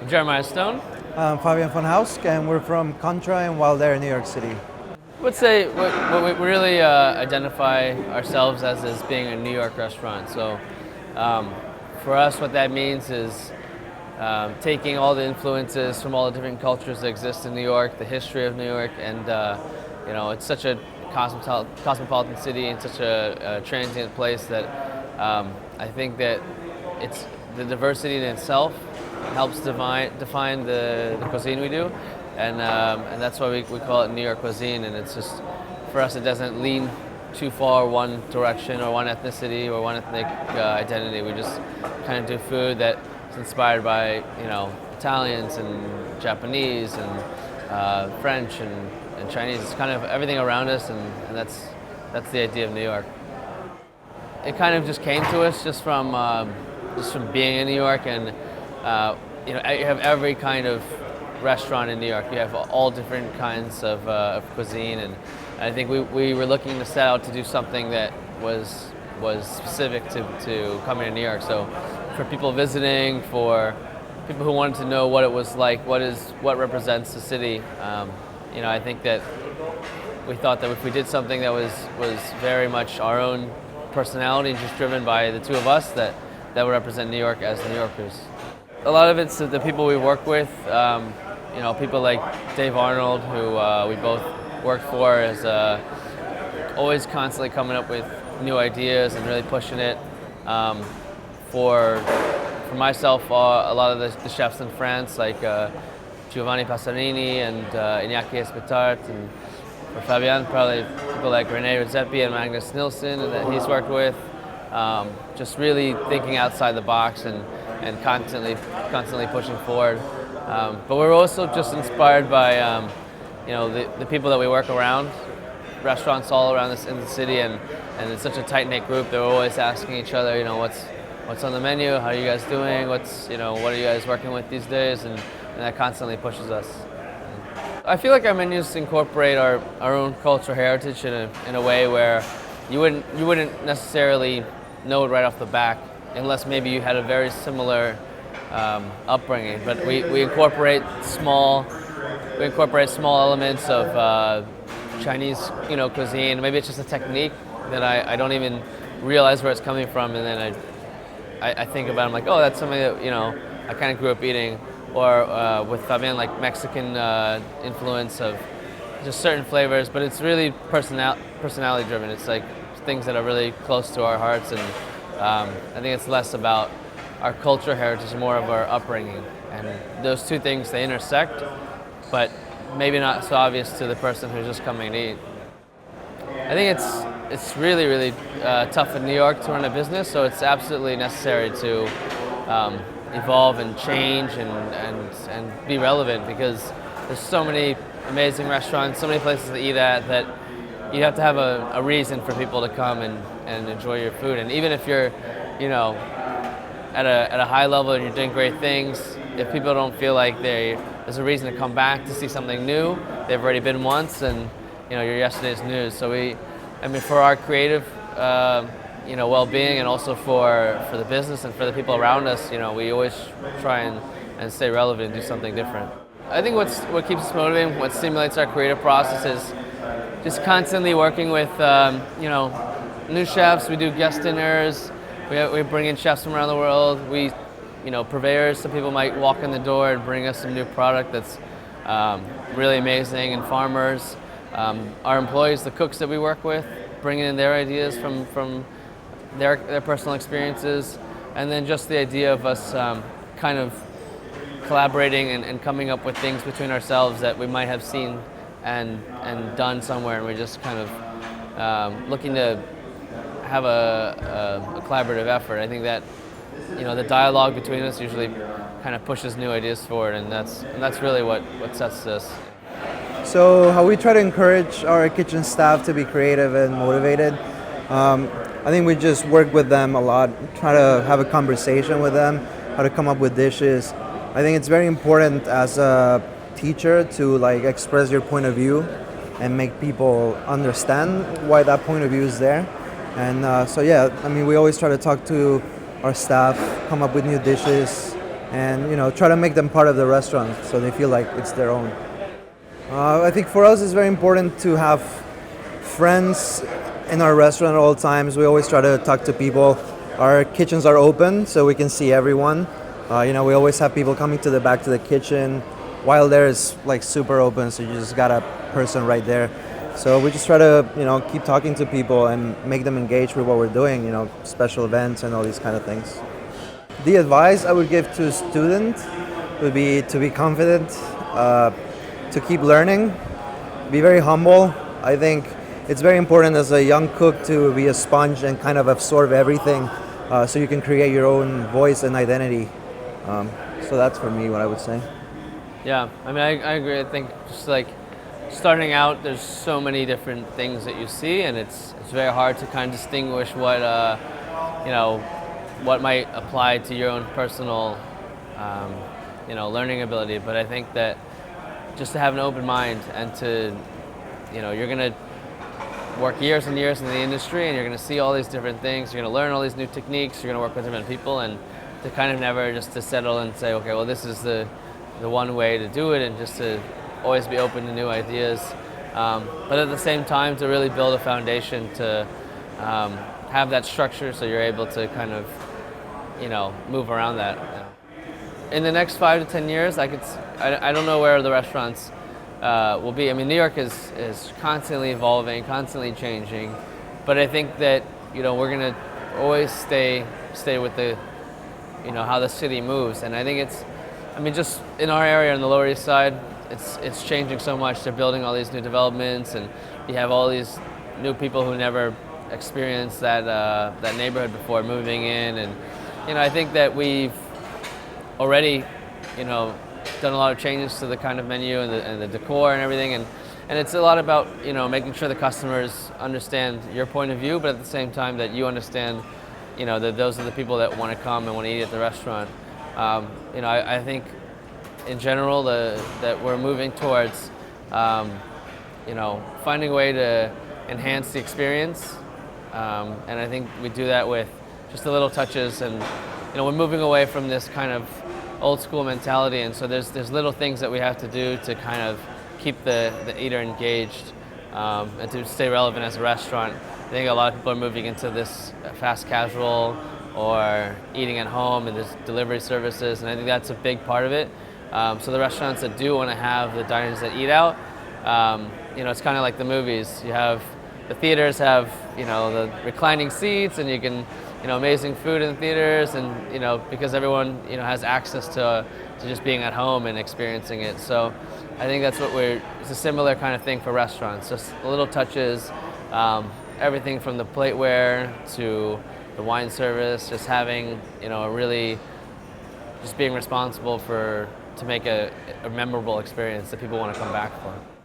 I'm Jeremiah Stone. I'm Fabian von Hauske, and we're from Contra Wildair, New York City. I would say what we really identify ourselves as being a New York restaurant. So for us, what that means is taking all the influences from all the different cultures that exist in New York, the history of New York, and it's such a cosmopolitan city and such a transient place that I think that it's the diversity in itself helps define the cuisine we do, and that's why we call it New York Cuisine. And it's just, for us, it doesn't lean too far one direction or one ethnicity or one ethnic identity. We just kind of do food that is inspired by Italians and Japanese and French and Chinese. It's kind of everything around us, and that's the idea of New York. It kind of just came to us just from being in New York, and you have every kind of restaurant in New York. You have all different kinds of cuisine, and I think we were looking to set out to do something that was specific to coming to New York. So for people visiting, for people who wanted to know what it was like, what represents the city, I think that we thought that if we did something that was very much our own personality, just driven by the two of us, that would represent New York as New Yorkers. A lot of it's the people we work with. People like Dave Arnold, who we both work for, is always constantly coming up with new ideas and really pushing it. For myself, a lot of the chefs in France, like Giovanni Passarini and Iñaki Espitart, and for Fabian, probably people like René Redzepi and Magnus Nilsson that he's worked with. Just really thinking outside the box and constantly pushing forward. But we're also just inspired by the people that we work around, restaurants all around in the city, and it's such a tight-knit group. They're always asking each other, what's on the menu, how are you guys doing, what are you guys working with these days, and that constantly pushes us. I feel like our menus incorporate our own cultural heritage in a way where you wouldn't necessarily know it right off the back, unless maybe you had a very similar upbringing. But we incorporate small elements of Chinese cuisine. Maybe it's just a technique that I don't even realize where it's coming from, and then I think about it, I'm like, oh, that's something that I kind of grew up eating. Or with Fabian, like Mexican influence of just certain flavors, but it's really personality driven. It's like things that are really close to our hearts, and I think it's less about our cultural heritage, more of our upbringing. And those two things, they intersect, but maybe not so obvious to the person who's just coming to eat. I think it's really, really tough in New York to run a business, so it's absolutely necessary to evolve and change and be relevant, because there's so many amazing restaurants, so many places to eat at, that you have to have a reason for people to come and enjoy your food. And even if you're at a high level and you're doing great things, if people don't feel like there's a reason to come back to see something new, they've already been once, and you're yesterday's news. So for our creative well-being, and also for the business and for the people around us, we always try and stay relevant and do something different. I think what keeps us motivated, what stimulates our creative process, is just constantly working with new chefs. We do guest dinners. We bring in chefs from around the world. We purveyors, so people might walk in the door and bring us some new product that's really amazing, and farmers. Our employees, the cooks that we work with, bringing in their ideas from their personal experiences, and then just the idea of us kind of collaborating and coming up with things between ourselves that we might have seen and done somewhere, and we're just kind of looking to have a collaborative effort. I think that the dialogue between us usually kind of pushes new ideas forward, and that's really what sets us. So how we try to encourage our kitchen staff to be creative and motivated, I think we just work with them a lot, try to have a conversation with them, how to come up with dishes. I think it's very important as a teacher to express your point of view and make people understand why that point of view is there. And we always try to talk to our staff, come up with new dishes, and try to make them part of the restaurant so they feel like it's their own. I think for us it's very important to have friends in our restaurant at all times. We always try to talk to people. Our kitchens are open so we can see everyone. We always have people coming to the back to the kitchen. Wildair is like super open, so you just got a person right there. So we just try to keep talking to people and make them engage with what we're doing, special events and all these kind of things. The advice I would give to a student would be to be confident, to keep learning, be very humble. I think it's very important as a young cook to be a sponge and kind of absorb everything, so you can create your own voice and identity. So that's for me what I would say. Yeah, I mean, I agree. I think just like starting out, there's so many different things that you see, and it's very hard to kind of distinguish what what might apply to your own personal learning ability. But I think that just to have an open mind and to you're gonna work years and years in the industry, and you're gonna see all these different things. You're gonna learn all these new techniques. You're gonna work with different people, and to kind of never just to settle and say, okay, well, this is the one way to do it, and just to always be open to new ideas. But at the same time, to really build a foundation to have that structure so you're able to kind of, move around that. In the next 5 to 10 years, I don't know where the restaurants will be. I mean, New York is constantly evolving, constantly changing, but I think that, we're gonna always stay with the, how the city moves. And I think just in our area on the Lower East Side, it's changing so much. They're building all these new developments, and you have all these new people who never experienced that neighborhood before moving in. And I think that we've already done a lot of changes to the kind of menu and the decor and everything, and it's a lot about making sure the customers understand your point of view, but at the same time that you understand that those are the people that want to come and want to eat at the restaurant. I think in general that we're moving towards finding a way to enhance the experience, and I think we do that with just the little touches, and we're moving away from this kind of old school mentality, and so there's little things that we have to do to kind of keep the eater engaged, and to stay relevant as a restaurant. I think a lot of people are moving into this fast casual or eating at home, and there's delivery services, and I think that's a big part of it. So the restaurants that do want to have the diners that eat out, it's kind of like the movies. You have the theaters have the reclining seats, and you can amazing food in the theaters, and because everyone has access to just being at home and experiencing it. So I think that's what it's a similar kind of thing for restaurants, just little touches, everything from the plateware to the wine service, just having really just being responsible to make a memorable experience that people want to come back for.